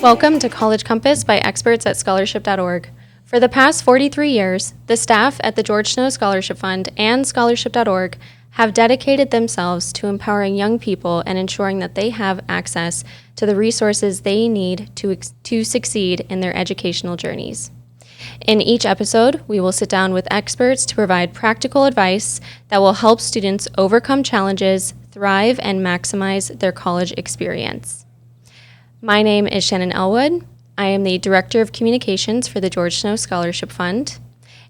Welcome to College Compass by experts at scholarship.org. For the past 43 years, the staff at the George Snow Scholarship Fund and scholarship.org have dedicated themselves to empowering young people and ensuring that they have access to the resources they need to succeed in their educational journeys. In each episode, we will sit down with experts to provide practical advice that will help students overcome challenges, thrive, and maximize their college experience. My name is Shannon Elwood. I am the Director of Communications for the George Snow Scholarship Fund.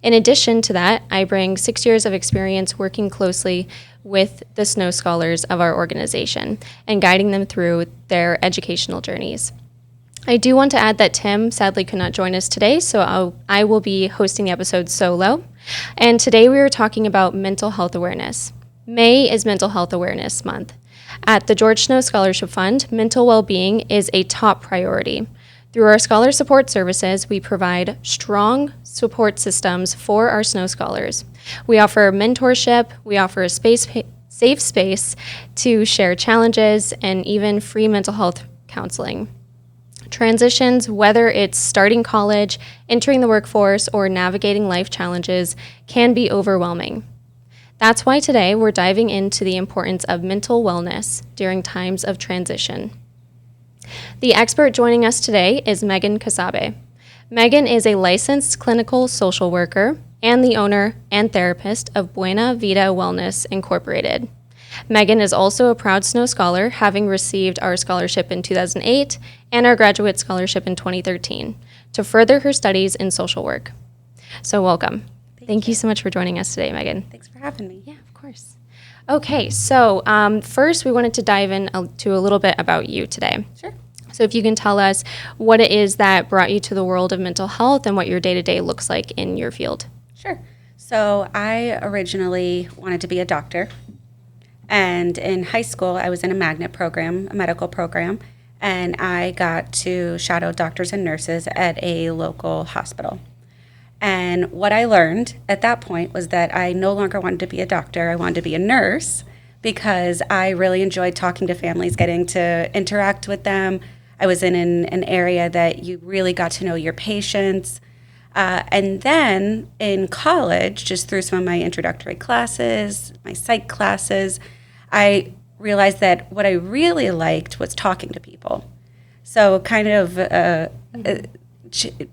In addition to that, I bring 6 years of experience working closely with the Snow Scholars of our organization and guiding them through their educational journeys. I do want to add that Tim sadly could not join us today, so I will be hosting the episode solo. And today we are talking about mental health awareness. May is Mental Health Awareness Month. At the George Snow Scholarship Fund, mental well-being is a top priority. Through our scholar support services, we provide strong support systems for our Snow Scholars. We offer mentorship, we offer a safe space to share challenges, and even free mental health counseling. Transitions, whether it's starting college, entering the workforce, or navigating life challenges, can be overwhelming. That's why today we're diving into the importance of mental wellness during times of transition. The expert joining us today is Megan Kasabe. Megan is a licensed clinical social worker and the owner and therapist of Buena Vida Wellness Incorporated. Megan is also a proud Snow Scholar, having received our scholarship in 2008 and our graduate scholarship in 2013 to further her studies in social work. So welcome. Thank you so much for joining us today, Megan. Thanks for having me. Yeah, of course. Okay, so first we wanted to dive into a little bit about you today. Sure. So if you can tell us what it is that brought you to the world of mental health and what your day-to-day looks like in your field. Sure. So I originally wanted to be a doctor. And in high school, I was in a magnet program, a medical program, and I got to shadow doctors and nurses at a local hospital. And what I learned at that point was that I no longer wanted to be a doctor. I wanted to be a nurse because I really enjoyed talking to families, getting to interact with them. I was in an area that you really got to know your patients. And then in college, just through some of my introductory classes, my psych classes, I realized that what I really liked was talking to people. So kind of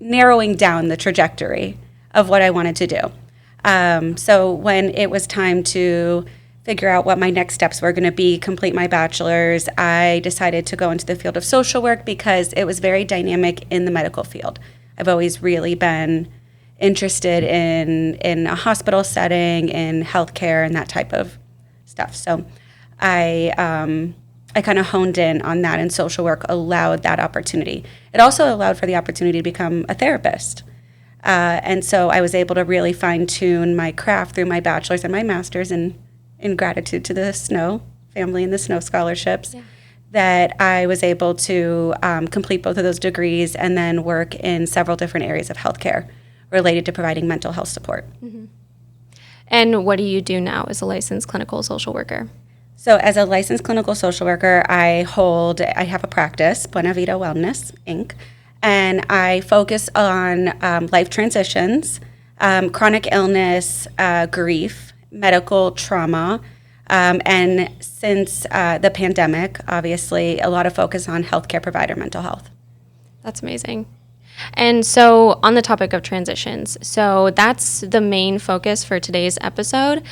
narrowing down the trajectory of what I wanted to do. So when it was time to figure out what my next steps were going to be, complete my bachelor's, I decided to go into the field of social work because it was very dynamic in the medical field. I've always really been interested in a hospital setting, in healthcare, and that type of stuff. So I kind of honed in on that, and social work allowed that opportunity. It also allowed for the opportunity to become a therapist. And so I was able to really fine-tune my craft through my bachelor's and my master's, and in gratitude to the Snow family and the Snow scholarships, that I was able to complete both of those degrees and then work in several different areas of healthcare related to providing mental health support. Mm-hmm. And what do you do now as a licensed clinical social worker? So as a licensed clinical social worker, I have a practice, Buena Vida Wellness, Inc., and I focus on life transitions, chronic illness, grief, medical trauma, and since the pandemic, obviously, a lot of focus on healthcare provider mental health. That's amazing. And so on the topic of transitions, so that's the main focus for today's episode.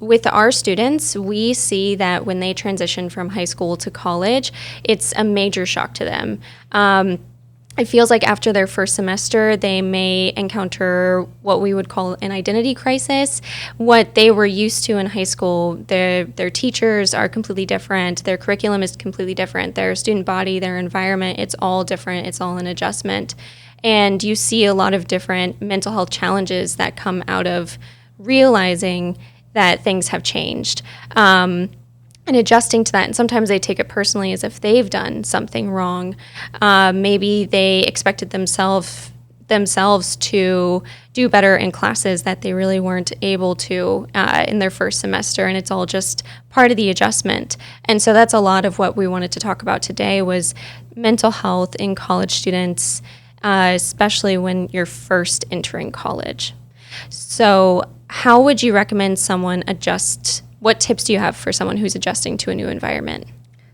With our students, we see that when they transition from high school to college, it's a major shock to them. It feels like after their first semester, they may encounter what we would call an identity crisis. What they were used to in high school, their teachers are completely different. Their curriculum is completely different. Their student body, their environment, it's all different. It's all an adjustment. And you see a lot of different mental health challenges that come out of realizing that things have changed. And adjusting to that, and sometimes they take it personally as if they've done something wrong. Maybe they expected themselves themselves to do better in classes that they really weren't able to in their first semester, and it's all just part of the adjustment. And so that's a lot of what we wanted to talk about today was mental health in college students, especially when you're first entering college. So how would you recommend someone adjust? What tips do you have for someone who's adjusting to a new environment?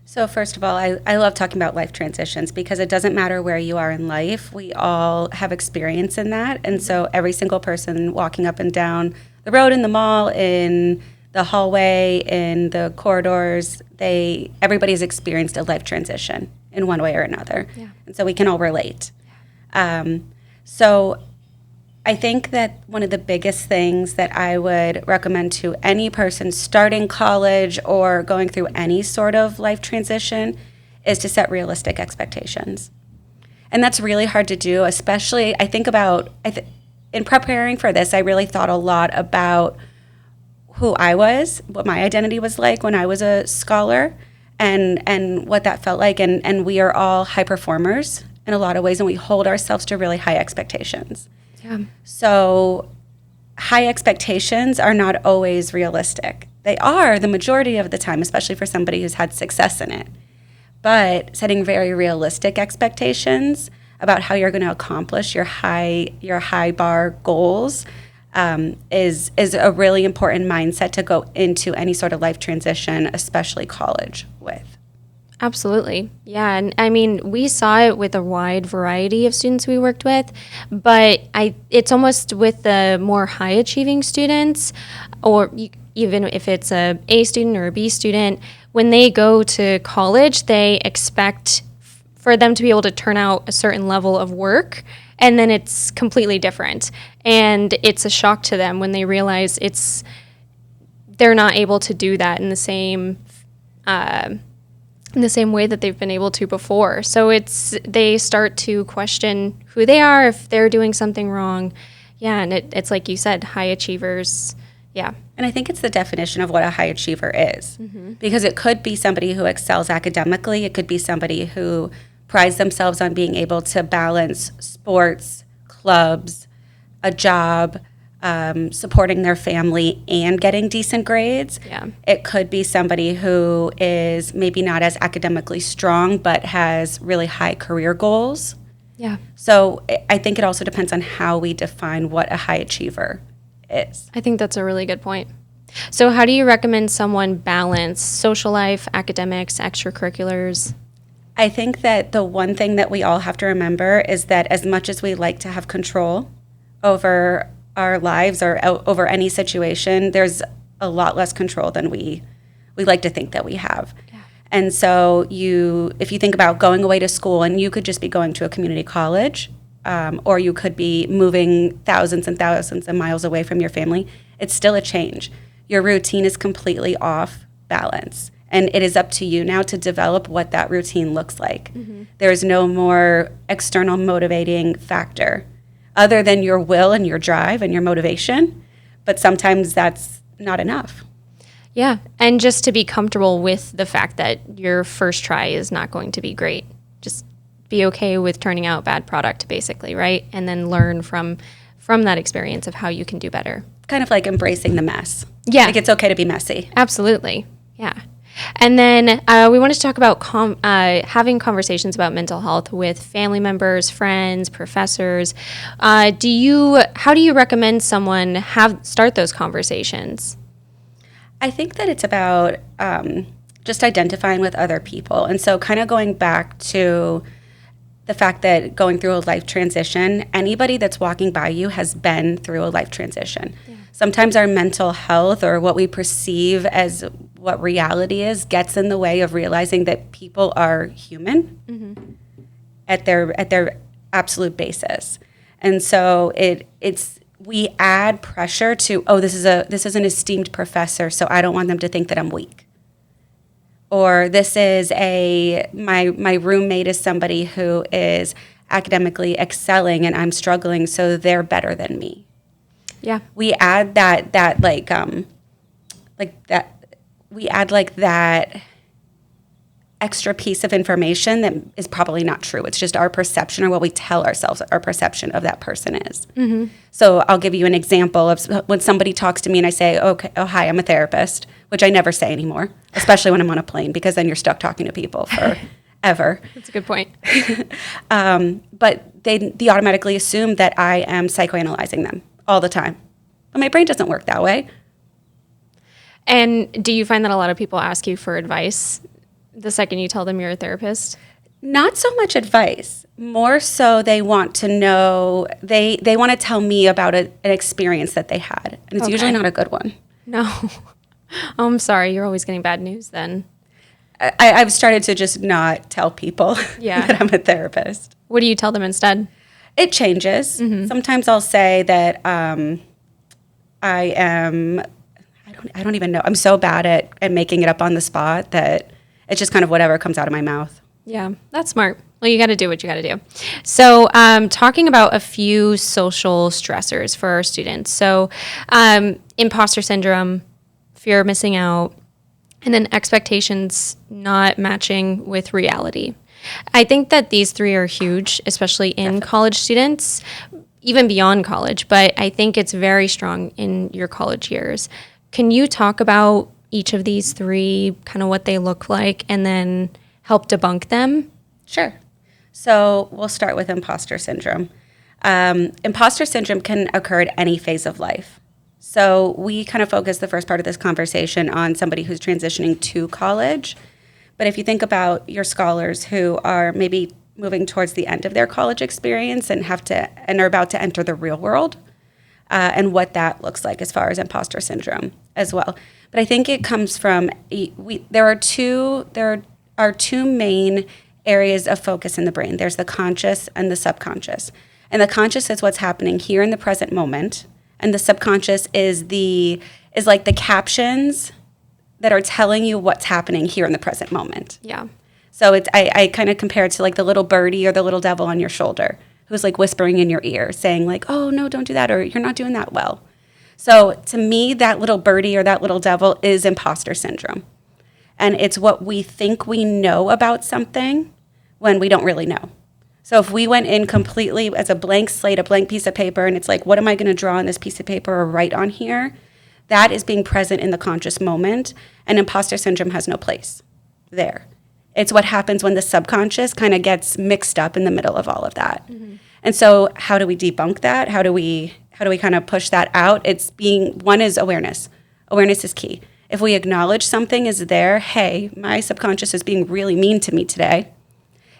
So first of all, I love talking about life transitions because it doesn't matter where you are in life. We all have experience in that. And so every single person walking up and down the road, in the mall, in the hallway, in the corridors, everybody's experienced a life transition in one way or another. Yeah. And so we can all relate. So I think that one of the biggest things that I would recommend to any person starting college or going through any sort of life transition is to set realistic expectations. And that's really hard to do, especially I think about, in preparing for this, I really thought a lot about who I was, what my identity was like when I was a scholar, and what that felt like. And we are all high performers in a lot of ways, and we hold ourselves to really high expectations. Yeah. So high expectations are not always realistic. They are the majority of the time, especially for somebody who's had success in it. But setting very realistic expectations about how you're going to accomplish your high bar goals is a really important mindset to go into any sort of life transition, especially college, with. Absolutely. Yeah. And I mean, we saw it with a wide variety of students we worked with, but it's almost with the more high achieving students, or even if it's a A student or a B student, when they go to college, they expect for them to be able to turn out a certain level of work, and then it's completely different. And it's a shock to them when they realize they're not able to do that in the same way that they've been able to before. So they start to question who they are, if they're doing something wrong. Yeah, and it's like you said, high achievers. Yeah. And I think it's the definition of what a high achiever is. Mm-hmm. Because it could be somebody who excels academically. It could be somebody who prides themselves on being able to balance sports, clubs, a job, supporting their family and getting decent grades. Yeah. It could be somebody who is maybe not as academically strong but has really high career goals. Yeah. So I think it also depends on how we define what a high achiever is. I think that's a really good point. So how do you recommend someone balance social life, academics, extracurriculars? I think that the one thing that we all have to remember is that as much as we like to have control over our lives or over any situation, there's a lot less control than we like to think that we have. Yeah. And so if you think about going away to school, and you could just be going to a community college, or you could be moving thousands and thousands of miles away from your family, it's still a change. Your routine is completely off balance. And it is up to you now to develop what that routine looks like. Mm-hmm. There's no more external motivating factor other than your will and your drive and your motivation. But sometimes that's not enough. Yeah. And just to be comfortable with the fact that your first try is not going to be great. Just be okay with turning out bad product, basically, right? And then learn from that experience of how you can do better. Kind of like embracing the mess. Yeah. Like it's okay to be messy. Absolutely. Yeah. And then we wanted to talk about having conversations about mental health with family members, friends, professors. How do you recommend someone start those conversations? I think that it's about just identifying with other people. And so kind of going back to the fact that going through a life transition, anybody that's walking by you has been through a life transition. Yeah. Sometimes our mental health or what we perceive as what reality is gets in the way of realizing that people are human. Mm-hmm. at their absolute basis. And so we add pressure to, this is an esteemed professor, so I don't want them to think that I'm weak. Or this is my roommate is somebody who is academically excelling and I'm struggling, so they're better than me. Yeah. We add that extra piece of information that is probably not true. It's just our perception or what we tell ourselves our perception of that person is. So I'll give you an example of when somebody talks to me and I say, okay, oh, hi, I'm a therapist, which I never say anymore, especially when I'm on a plane, because then you're stuck talking to people forever. That's a good point. But they automatically assume that I am psychoanalyzing them all the time. But my brain doesn't work that way. And do you find that a lot of people ask you for advice the second you tell them you're a therapist? Not so much advice. More so they want to know, they want to tell me about an experience that they had. And it's usually not a good one. No. Oh, I'm sorry. You're always getting bad news then. I've started to just not tell people that I'm a therapist. What do you tell them instead? It changes. Sometimes I'll say that I don't even know. I'm so bad at making it up on the spot that it's just kind of whatever comes out of my mouth. Yeah, that's smart. Well, you got to do what you got to do. So talking about a few social stressors for our students. So imposter syndrome, fear of missing out, and then expectations not matching with reality. I think that these three are huge, especially in college students, even beyond college, but I think it's very strong in your college years. Can you talk about each of these three, kind of what they look like, and then help debunk them? Sure. So we'll start with imposter syndrome. Imposter syndrome can occur at any phase of life. So we kind of focus the first part of this conversation on somebody who's transitioning to college. But if you think about your scholars who are maybe moving towards the end of their college experience and are about to enter the real world, and what that looks like as far as imposter syndrome as well. But I think it comes from there are two main areas of focus in the brain. There's the conscious and the subconscious. And the conscious is what's happening here in the present moment, and the subconscious is like the captions that are telling you what's happening here in the present moment. Yeah. So I kind of compare it to like the little birdie or the little devil on your shoulder who's like whispering in your ear saying like, oh, no, don't do that, or you're not doing that well. So to me, that little birdie or that little devil is imposter syndrome. And it's what we think we know about something when we don't really know. So if we went in completely as a blank slate, a blank piece of paper, and it's like, what am I going to draw on this piece of paper or write on here? That is being present in the conscious moment, and imposter syndrome has no place there. It's what happens when the subconscious kind of gets mixed up in the middle of all of that. And so how do we debunk that? How do we kind of push that out? One is awareness. Awareness is key. If we acknowledge something is there, hey, my subconscious is being really mean to me today.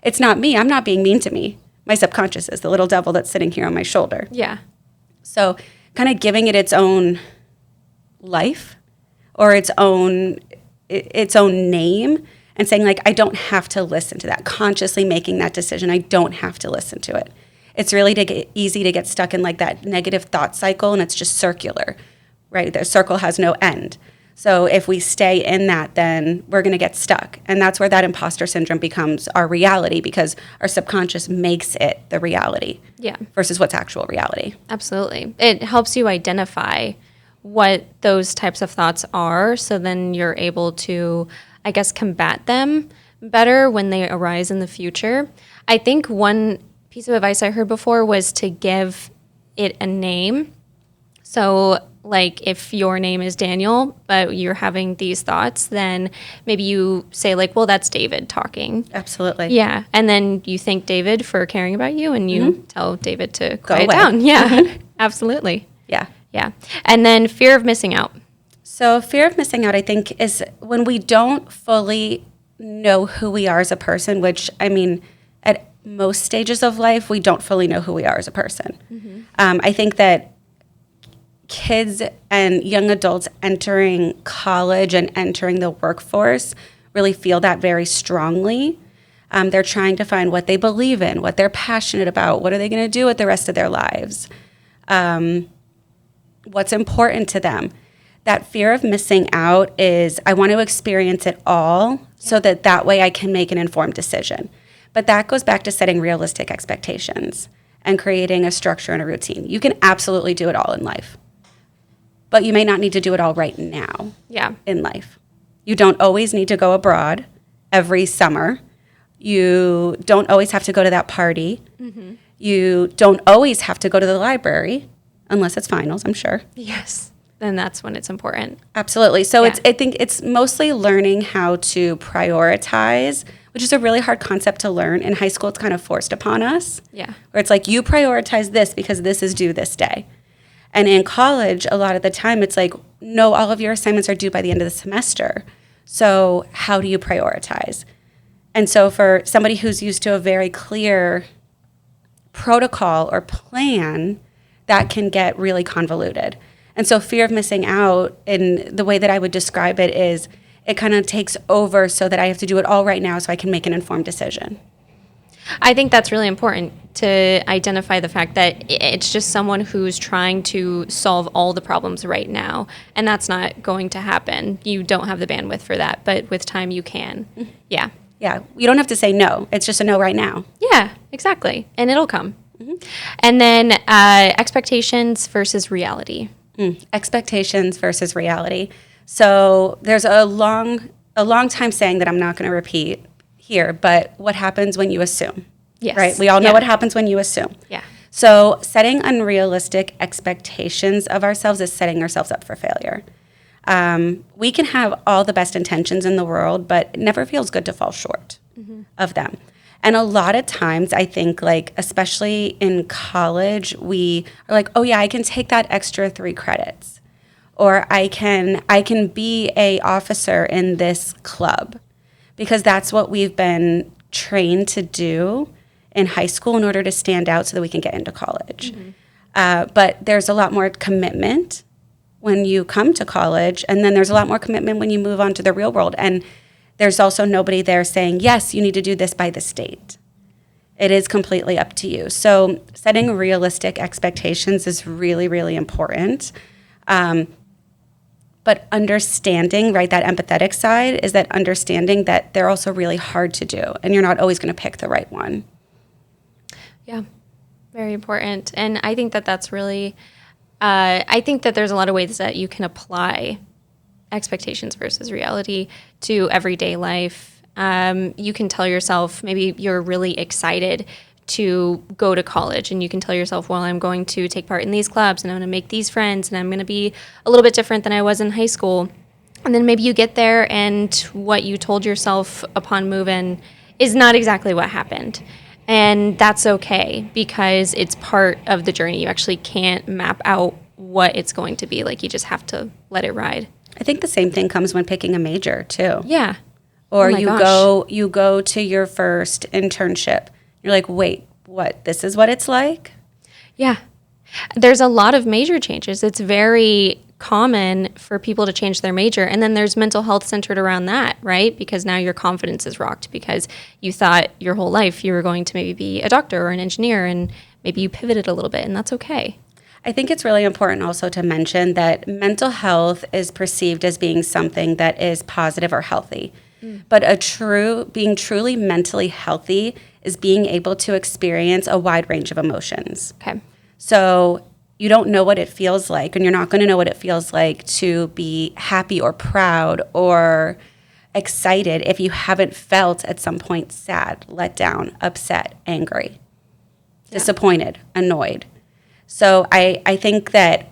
It's not me. I'm not being mean to me. My subconscious is the little devil that's sitting here on my shoulder. Yeah. So kind of giving it its own life or its own name and saying, like, I don't have to listen to that. Consciously making that decision, I don't have to listen to it. It's really easy to get stuck in, like, that negative thought cycle, and it's just circular, right? The circle has no end. So if we stay in that, then we're going to get stuck. And that's where that imposter syndrome becomes our reality, because our subconscious makes it the reality versus what's actual reality. Absolutely. It helps you identify what those types of thoughts are, so then you're able to, I guess, combat them better when they arise in the future. I think one piece of advice I heard before was to give it a name. So, like, if your name is Daniel, but you're having these thoughts, then maybe you say, like, well, that's David talking. Absolutely. Yeah. And then you thank David for caring about you, and you tell David to quiet away. down. Yeah, absolutely. Yeah. Yeah. And then fear of missing out. So fear of missing out, I think, is when we don't fully know who we are as a person, which, I mean, at most stages of life, we don't fully know who we are as a person. I think that kids and young adults entering college and entering the workforce really feel that very strongly. They're trying to find what they believe in, what they're passionate about, what are they going to do with the rest of their lives, what's important to them. That fear of missing out is, I want to experience it all so that way I can make an informed decision. But that goes back to setting realistic expectations and creating a structure and a routine. You can absolutely do it all in life, but you may not need to do it all right now in life. You don't always need to go abroad. every summer. You don't always have to go to that party. You don't always have to go to the library, unless it's finals, I'm sure. Yes. Then that's when it's important. Absolutely. So Yeah. I think it's mostly learning how to prioritize, which is a really hard concept to learn. In high school, it's kind of forced upon us. Yeah. Where it's like, you prioritize this because this is due this day. And in college, a lot of the time, it's like, no, all of your assignments are due by the end of the semester. So how do you prioritize? And so for somebody who's used to a very clear protocol or plan, that can get really convoluted. And so fear of missing out, in the way that I would describe it, is it kind of takes over so that I have to do it all right now so I can make an informed decision. I think that's really important to identify the fact that it's just someone who's trying to solve all the problems right now, and that's not going to happen. You don't have the bandwidth for that, but with time you can. Yeah. Yeah, you don't have to say no. It's just a no right now. Yeah, exactly. And it'll come. And then expectations versus reality. Expectations versus reality. So there's a long time saying that I'm not going to repeat here, but what happens when you assume? Yes. Right? We all know Yeah. what happens when you assume. Yeah. So setting unrealistic expectations of ourselves is setting ourselves up for failure. We can have all the best intentions in the world, but it never feels good to fall short of them. And a lot of times, I think, like, especially in college, we are like, oh yeah, I can take that extra 3 credits, or I can be a officer in this club, because that's what we've been trained to do in high school in order to stand out so that we can get into college. But there's a lot more commitment when you come to college, and then there's a lot more commitment when you move on to the real world. And there's also nobody there saying, yes, you need to do this by the state. It is completely up to you. So setting realistic expectations is really, really important. But understanding, right, that empathetic side is that understanding that they're also really hard to do, and you're not always going to pick the right one. Yeah, very important. And I think that that's really, I think that there's a lot of ways that you can apply expectations versus reality to everyday life. You can tell yourself, maybe you're really excited to go to college, and you can tell yourself, well, I'm going to take part in these clubs, and I'm going to make these friends, and I'm going to be a little bit different than I was in high school. And then maybe you get there, and what you told yourself upon move-in is not exactly what happened. And that's okay, because it's part of the journey. You actually can't map out what it's going to be. Like, you just have to let it ride. I think the same thing comes when picking a major too. Yeah. Or Oh my gosh. you go to your first internship. You're like, wait, what? This is what it's like? Yeah. There's a lot of major changes. It's very common for people to change their major. And then there's mental health centered around that, right? Because now your confidence is rocked because you thought your whole life you were going to maybe be a doctor or an engineer, and maybe you pivoted a little bit, and that's okay. I think it's really important also to mention that mental health is perceived as being something that is positive or healthy. But being truly mentally healthy is being able to experience a wide range of emotions. Okay. So you don't know what it feels like, and you're not going to know what it feels like to be happy or proud or excited if you haven't felt at some point sad, let down, upset, angry, disappointed, annoyed. So I think that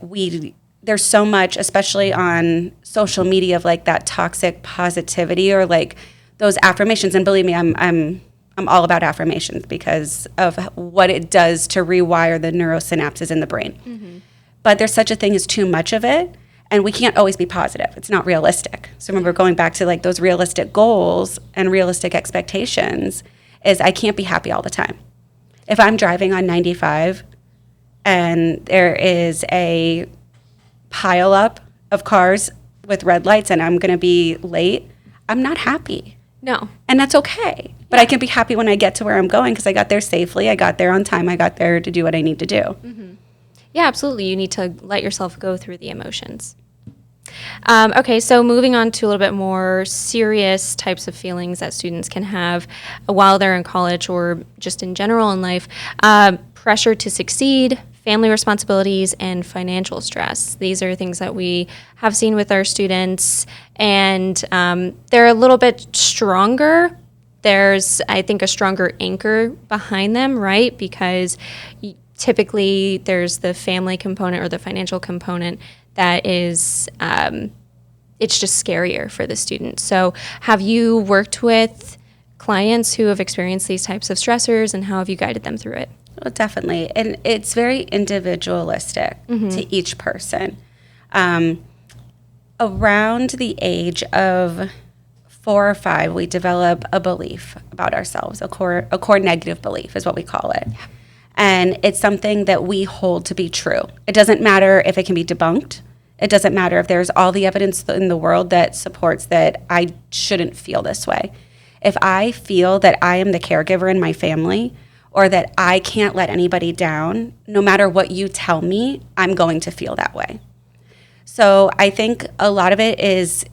there's so much, especially on social media, of like that toxic positivity or like those affirmations. And believe me, I'm all about affirmations because of what it does to rewire the neurosynapses in the brain. But there's such a thing as too much of it, and we can't always be positive. It's not realistic. So remember, going back to like those realistic goals and realistic expectations is I can't be happy all the time. If I'm driving on 95 and there is a pile up of cars with red lights and I'm going to be late, I'm not happy. No. And that's okay. But I can be happy when I get to where I'm going because I got there safely, I got there on time, I got there to do what I need to do. Yeah, absolutely. You need to let yourself go through the emotions. Okay, so moving on to a little bit more serious types of feelings that students can have while they're in college or just in general in life. Pressure to succeed, family responsibilities, and financial stress. These are things that we have seen with our students, and they're a little bit stronger. There's, I think, a stronger anchor behind them, right? Because typically there's the family component or the financial component that is, it's just scarier for the student. So have you worked with clients who have experienced these types of stressors, and how have you guided them through it? Well, definitely. And it's very individualistic to each person. Around the age of 4 or 5, we develop a belief about ourselves, a core negative belief is what we call it. Yeah. And it's something that we hold to be true. It doesn't matter if it can be debunked. It doesn't matter if there's all the evidence in the world that supports that I shouldn't feel this way. If I feel that I am the caregiver in my family, or that I can't let anybody down, no matter what you tell me, I'm going to feel that way. So I think a lot of it is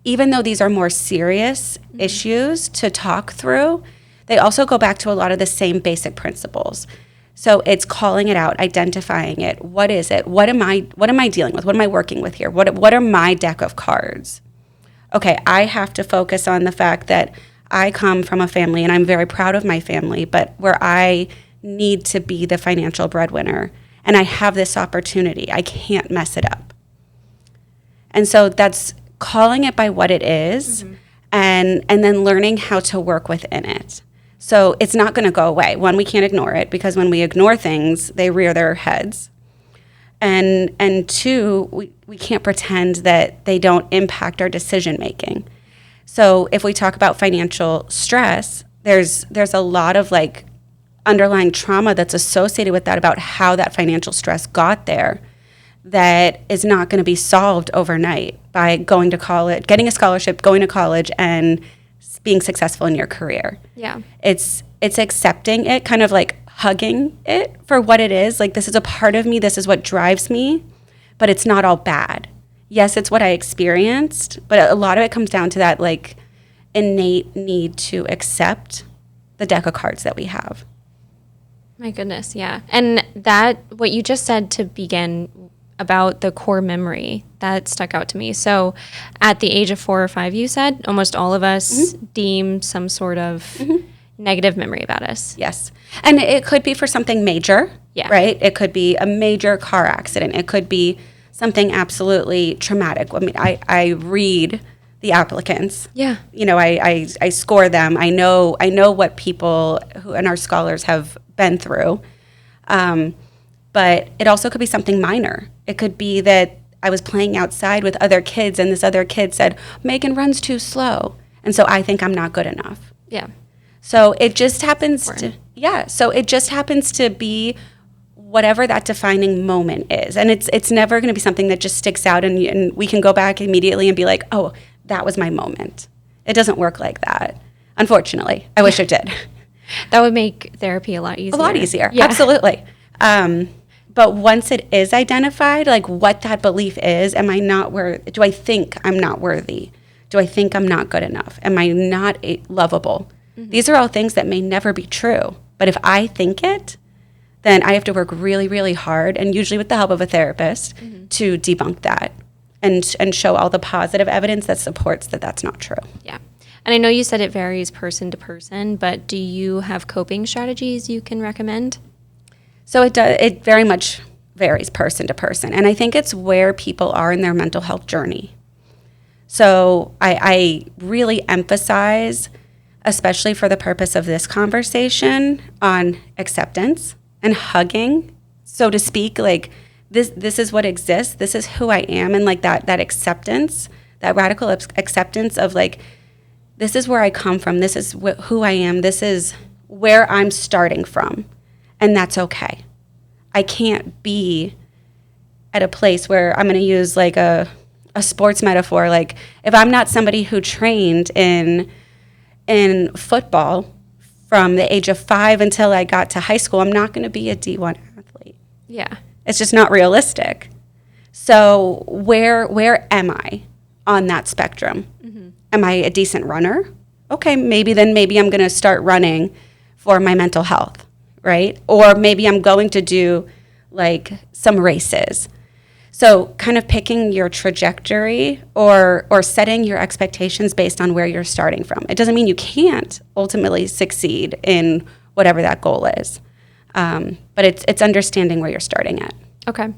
even though these are more serious issues to talk through, they also go back to a lot of the same basic principles. So it's calling it out, identifying it. What is it? What am I dealing with? What am I working with here? What are my deck of cards? Okay, I have to focus on the fact that I come from a family, and I'm very proud of my family, but where I need to be the financial breadwinner, and I have this opportunity. I can't mess it up. And so that's calling it by what it is, and then learning how to work within it. So it's not going to go away. One, we can't ignore it, because when we ignore things, they rear their heads. And two, we can't pretend that they don't impact our decision making. So if we talk about financial stress, there's a lot of like underlying trauma that's associated with that, about how that financial stress got there, that is not going to be solved overnight by going to college, getting a scholarship, going to college, and being successful in your career. Yeah. It's accepting it, kind of like hugging it for what it is. Like, this is a part of me, this is what drives me, but it's not all bad. Yes, it's what I experienced, but a lot of it comes down to that like innate need to accept the deck of cards that we have. My goodness, yeah. And that, what you just said to begin about the core memory, that stuck out to me. So at the age of 4 or 5, you said, almost all of us deem some sort of negative memory about us. Yes. And it could be for something major, Yeah. right? It could be a major car accident. It could be something absolutely traumatic. I mean, I read the applicants. Yeah. You know, I score them. I know what people who and our scholars have been through. But it also could be something minor. It could be that I was playing outside with other kids, and this other kid said, "Megan runs too slow." And so I think I'm not good enough. Yeah. So it just happens so it just happens to be whatever that defining moment is. And it's never going to be something that just sticks out and we can go back immediately and be like, "Oh, that was my moment." It doesn't work like that. Unfortunately. I wish it did. That would make therapy a lot easier. A lot easier. Yeah. Absolutely. But once it is identified, like what that belief is, am I not worthy? Do I think I'm not worthy? Do I think I'm not good enough? Am I not lovable? These are all things that may never be true. But if I think it, then I have to work really, really hard, and usually with the help of a therapist, to debunk that and show all the positive evidence that supports that that's not true. Yeah. And I know you said it varies person to person, but do you have coping strategies you can recommend? So it very much varies person to person. And I think it's where people are in their mental health journey. So I really emphasize, especially for the purpose of this conversation, on acceptance and hugging, so to speak, like this is what exists, this is who I am, and like that acceptance, that radical acceptance of like, this is where I come from, this is who I am, this is where I'm starting from, and that's okay. I can't be at a place where I'm going to use like a sports metaphor, like if I'm not somebody who trained in football from the age of 5 until I got to high school, I'm not going to be a D1 athlete. Yeah. It's just not realistic. So where am I on that spectrum? Am I a decent runner? Okay, maybe I'm going to start running for my mental health, right? Or maybe I'm going to do like some races. So kind of picking your trajectory or setting your expectations based on where you're starting from. It doesn't mean you can't ultimately succeed in whatever that goal is. But it's understanding where you're starting at. Okay.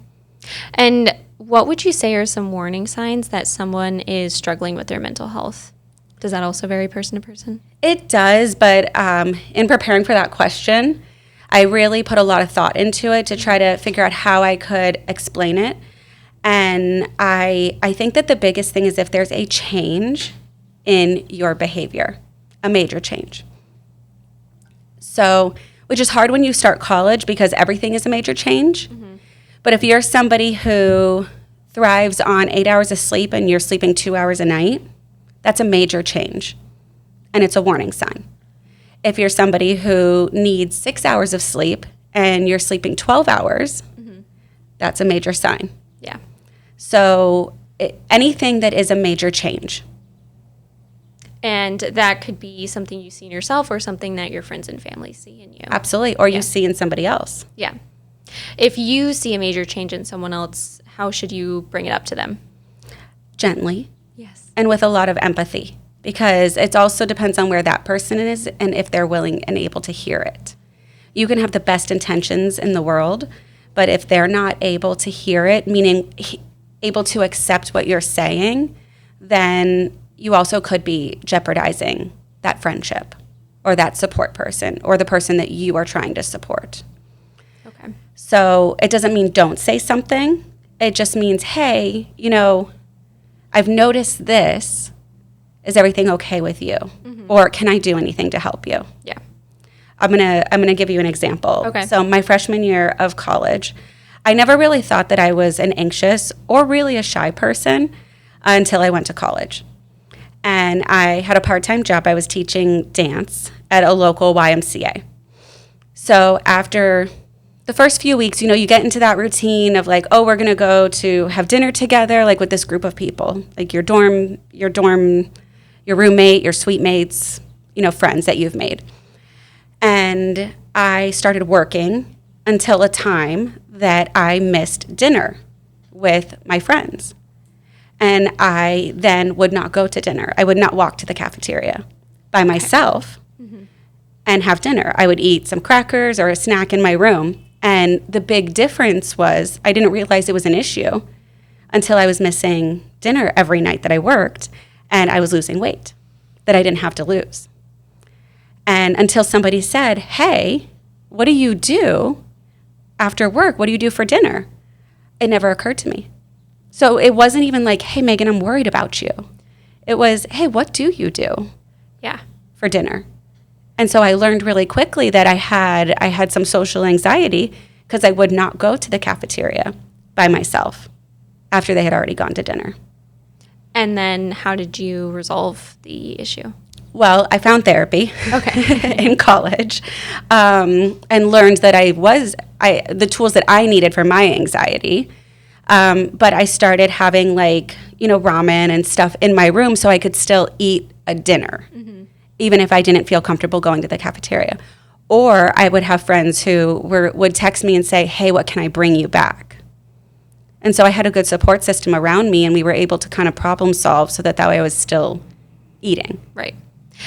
And what would you say are some warning signs that someone is struggling with their mental health? Does that also vary person to person? It does, but in preparing for that question, I really put a lot of thought into it to try to figure out how I could explain it. And I think that the biggest thing is if there's a change in your behavior, a major change. So, which is hard when you start college because everything is a major change. Mm-hmm. But if you're somebody who thrives on 8 hours of sleep and you're sleeping 2 hours a night, that's a major change. And it's a warning sign. If you're somebody who needs 6 hours of sleep and you're sleeping 12 hours, mm-hmm. that's a major sign. Yeah. So anything that is a major change. And that could be something you see in yourself or something that your friends and family see in you. Absolutely. Or you see in somebody else. Yeah. If you see a major change in someone else, how should you bring it up to them? Gently. Yes. And with a lot of empathy. Because it also depends on where that person is and if they're willing and able to hear it. You can have the best intentions in the world, but if they're not able to hear it, meaning able to accept what you're saying, then you also could be jeopardizing that friendship or that support person or the person that you are trying to support. Okay. So it doesn't mean don't say something. It just means, hey, I've noticed this. Is everything okay with you? Mm-hmm. Or can I do anything to help you? Yeah. I'm gonna give you an example. Okay. So my freshman year of college, I never really thought that I was an anxious or really a shy person until I went to college. And I had a part-time job. I was teaching dance at a local YMCA. So after the first few weeks, you get into that routine of like, oh, we're going to go to have dinner together, like with this group of people, like your dorm, your roommate, your suite mates, friends that you've made. And I started working until a time that I missed dinner with my friends. And I then would not go to dinner. I would not walk to the cafeteria by myself mm-hmm. and have dinner. I would eat some crackers or a snack in my room. And the big difference was I didn't realize it was an issue until I was missing dinner every night that I worked and I was losing weight that I didn't have to lose. And until somebody said, hey, what do you do after work? What do you do for dinner? It never occurred to me. So it wasn't even like, hey, Megan, I'm worried about you. It was, hey, what do you do for dinner? And so I learned really quickly that I had some social anxiety because I would not go to the cafeteria by myself after they had already gone to dinner. And then how did you resolve the issue? Well, I found therapy in college and learned that the tools that I needed for my anxiety. But I started having ramen and stuff in my room so I could still eat a dinner, mm-hmm. even if I didn't feel comfortable going to the cafeteria. Or I would have friends who would text me and say, hey, what can I bring you back? And so I had a good support system around me and we were able to kind of problem solve so that way I was still eating. Right.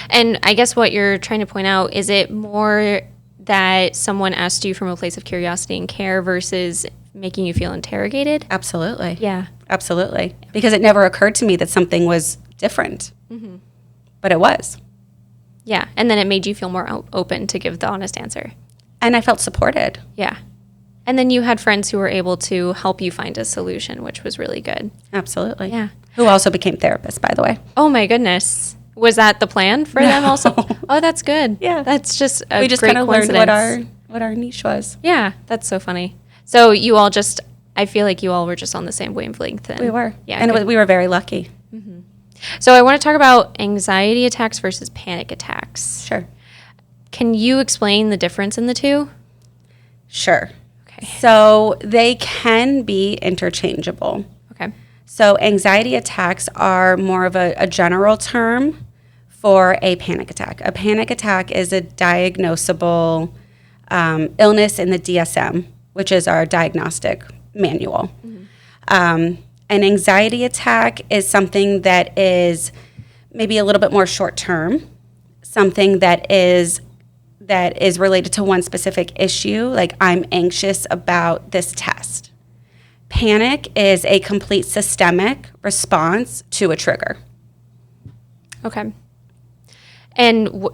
And I guess what you're trying to point out, is it more that someone asked you from a place of curiosity and care versus making you feel interrogated? Absolutely. Yeah. Absolutely. Because it never occurred to me that something was different. Mm-hmm. But it was. Yeah. And then it made you feel more open to give the honest answer. And I felt supported. Yeah. And then you had friends who were able to help you find a solution, which was really good. Absolutely. Yeah. Who also became therapists, by the way. Oh, my goodness. Was that the plan for them also? Oh, that's good. Yeah. That's just a we just great kind of learned what our niche was. Yeah. That's so funny. So you all I feel like you all were just on the same wavelength then. We were. Yeah. And we were very lucky. Mm-hmm. So I want to talk about anxiety attacks versus panic attacks. Sure. Can you explain the difference in the two? Sure. Okay. So they can be interchangeable. Okay. So anxiety attacks are more of a general term for a panic attack. A panic attack is a diagnosable illness in the DSM, which is our diagnostic manual. An anxiety attack is something that is maybe a little bit more short term, something that is related to one specific issue, like I'm anxious about this test. Panic is a complete systemic response to a trigger. Okay. And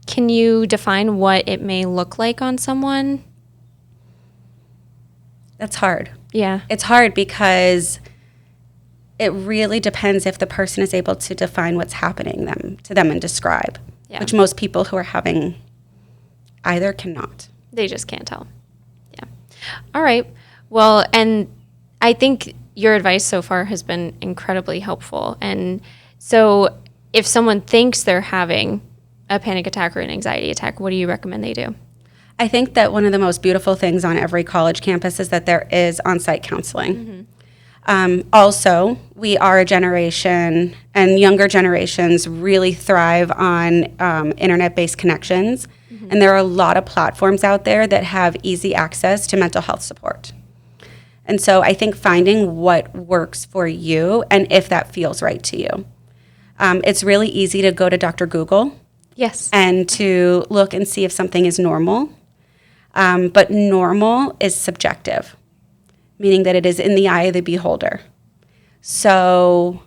can you define what it may look like on someone? That's hard. Yeah. It's hard because it really depends if the person is able to define what's happening to them and describe, which most people who are having either cannot. They just can't tell. Yeah. All right. Well, and I think your advice so far has been incredibly helpful. And so if someone thinks they're having a panic attack or an anxiety attack, what do you recommend they do? I think that one of the most beautiful things on every college campus is that there is on-site counseling. Also, we are a generation, and younger generations really thrive on internet-based connections. And there are a lot of platforms out there that have easy access to mental health support. And so I think finding what works for you and if that feels right to you. It's really easy to go to Dr. Google. Yes. And to look and see if something is normal. But normal is subjective, meaning that it is in the eye of the beholder. So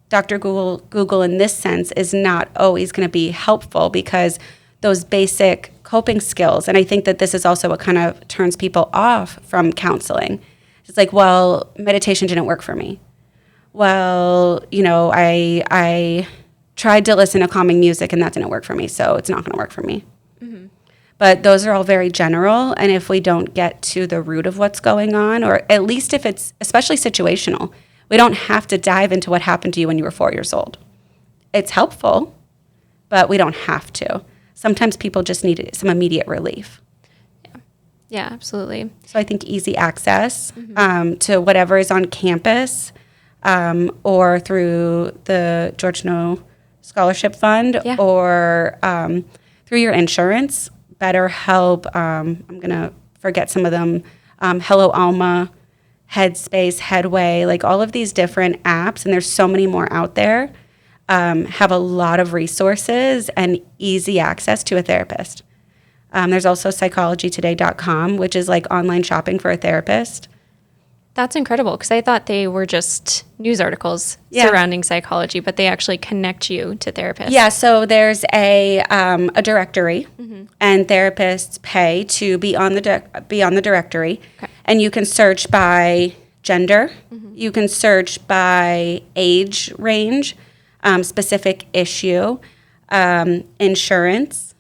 Dr. Google in this sense is not always going to be helpful because those basic coping skills, and I think that this is also what kind of turns people off from counseling. It's like, well, meditation didn't work for me. Well, I tried to listen to calming music and that didn't work for me, so it's not going to work for me. But those are all very general, and if we don't get to the root of what's going on, or at least if it's especially situational, we don't have to dive into what happened to you when you were 4 years old. It's helpful, but we don't have to. Sometimes people just need some immediate relief. Yeah, absolutely. So I think easy access to whatever is on campus or through the George Snow Scholarship Fund or through your insurance. BetterHelp, I'm going to forget some of them, Hello Alma, Headspace, Headway, like all of these different apps, and there's so many more out there, have a lot of resources and easy access to a therapist. There's also psychologytoday.com, which is like online shopping for a therapist. That's incredible because I thought they were just news articles surrounding psychology, but they actually connect you to therapists. Yeah, so there's a directory, and therapists pay to be on the directory, and you can search by gender, you can search by age range, specific issue, insurance,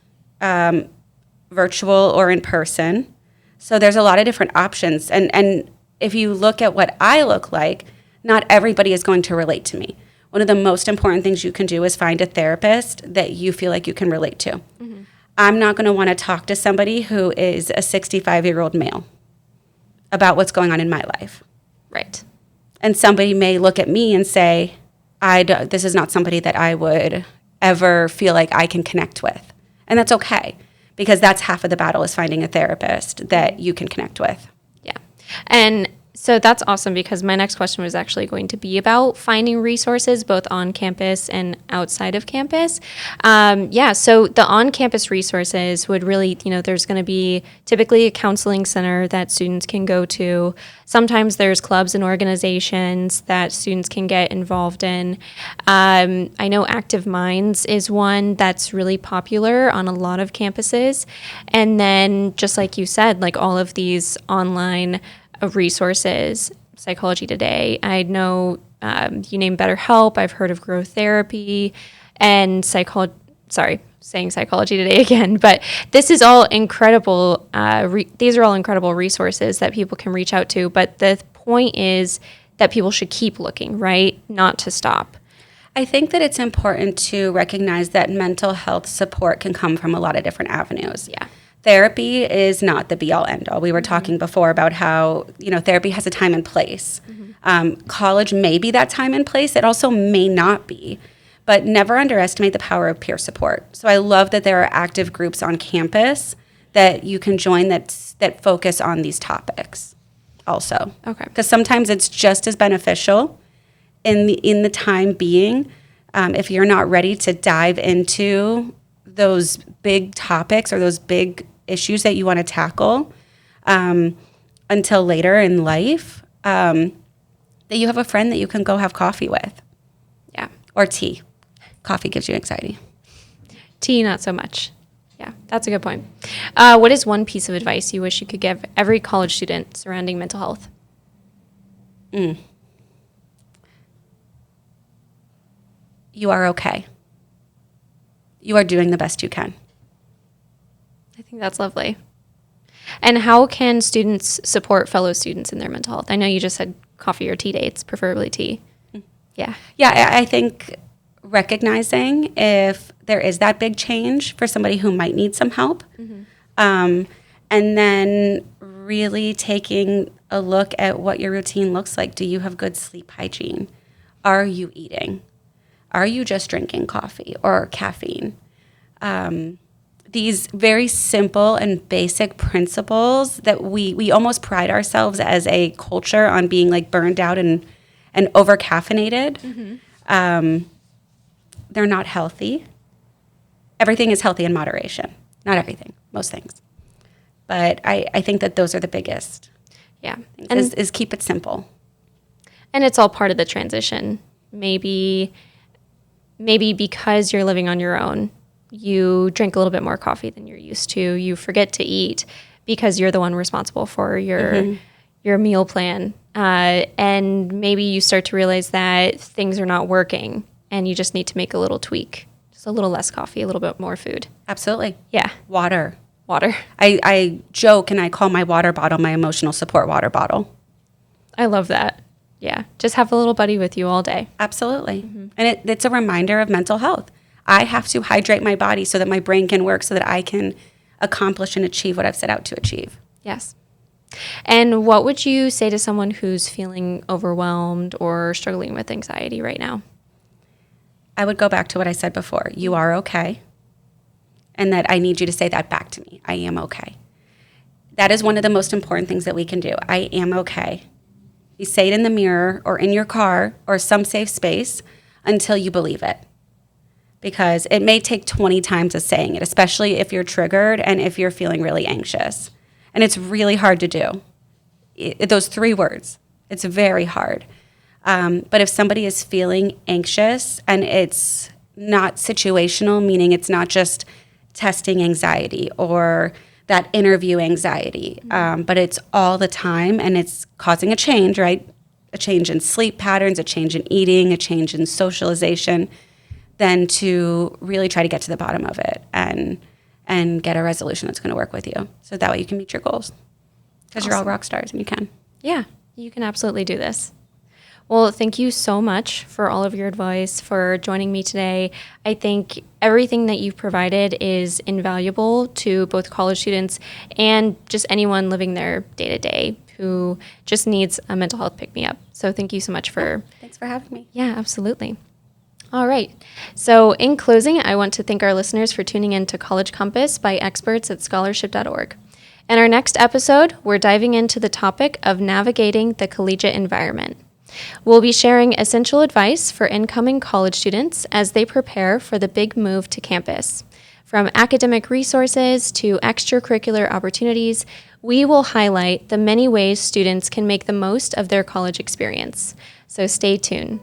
virtual or in person. So there's a lot of different options, and if you look at what I look like, not everybody is going to relate to me. One of the most important things you can do is find a therapist that you feel like you can relate to. I'm not going to want to talk to somebody who is a 65-year-old male about what's going on in my life. Right. And somebody may look at me and say, this is not somebody that I would ever feel like I can connect with. And that's okay, because that's half of the battle is finding a therapist that you can connect with. Yeah. And so that's awesome because my next question was actually going to be about finding resources both on campus and outside of campus. So the on-campus resources would really, there's going to be typically a counseling center that students can go to. Sometimes there's clubs and organizations that students can get involved in. I know Active Minds is one that's really popular on a lot of campuses. And then just like you said, like all of these online resources, Psychology Today. I know you named BetterHelp. I've heard of Growth Therapy and saying Psychology Today again. But this is all incredible. These are all incredible resources that people can reach out to. But the point is that people should keep looking, right? Not to stop. I think that it's important to recognize that mental health support can come from a lot of different avenues. Yeah. Therapy is not the be-all, end-all. We were talking before about how, therapy has a time and place. College may be that time and place. It also may not be. But never underestimate the power of peer support. So I love that there are active groups on campus that you can join that focus on these topics also. Okay. Because sometimes it's just as beneficial in the time being, if you're not ready to dive into those big topics or those big issues that you want to tackle until later in life, that you have a friend that you can go have coffee with. Yeah. Or tea. Coffee gives you anxiety. Tea, not so much. Yeah, that's a good point. What is one piece of advice you wish you could give every college student surrounding mental health? You are okay. You are doing the best you can. I think that's lovely. And how can students support fellow students in their mental health? I know you just said coffee or tea dates, preferably tea. Yeah. Yeah, I think recognizing if there is that big change for somebody who might need some help, and then really taking a look at what your routine looks like. Do you have good sleep hygiene? Are you eating? Are you just drinking coffee or caffeine? These very simple and basic principles that we almost pride ourselves as a culture on being like burned out and over caffeinated. They're not healthy. Everything is healthy in moderation. Not everything, most things. But I think that those are the biggest Yeah. things, is keep it simple. And it's all part of the transition. Maybe because you're living on your own, you drink a little bit more coffee than you're used to. You forget to eat because you're the one responsible for your meal plan. And maybe you start to realize that things are not working and you just need to make a little tweak. Just a little less coffee, a little bit more food. Absolutely. Yeah. Water. I joke and I call my water bottle my emotional support water bottle. love that. Yeah. Just have a little buddy with you all day. Absolutely. And it's a reminder of mental health. I have to hydrate my body so that my brain can work, so that I can accomplish and achieve what I've set out to achieve. Yes. And what would you say to someone who's feeling overwhelmed or struggling with anxiety right now? I would go back to what I said before. You are okay. And that I need you to say that back to me. I am okay. That is one of the most important things that we can do. I am okay. You say it in the mirror or in your car or some safe space until you believe it. Because it may take 20 times of saying it, especially if you're triggered and if you're feeling really anxious. And it's really hard to do. Those 3 words, it's very hard. But if somebody is feeling anxious and it's not situational, meaning it's not just testing anxiety or that interview anxiety, but it's all the time and it's causing a change, right? A change in sleep patterns, a change in eating, a change in socialization, then to really try to get to the bottom of it and get a resolution that's going to work with you. So that way you can meet your goals. Because you're all rock stars and you can. Yeah, you can absolutely do this. Well, thank you so much for all of your advice, for joining me today. I think everything that you've provided is invaluable to both college students and just anyone living their day-to-day who just needs a mental health pick-me-up. So thank you so much for... Thanks for having me. Yeah, absolutely. All right. So in closing, I want to thank our listeners for tuning in to College Compass by experts at scholarship.org. In our next episode, we're diving into the topic of navigating the collegiate environment. We'll be sharing essential advice for incoming college students as they prepare for the big move to campus. From academic resources to extracurricular opportunities, we will highlight the many ways students can make the most of their college experience. So stay tuned.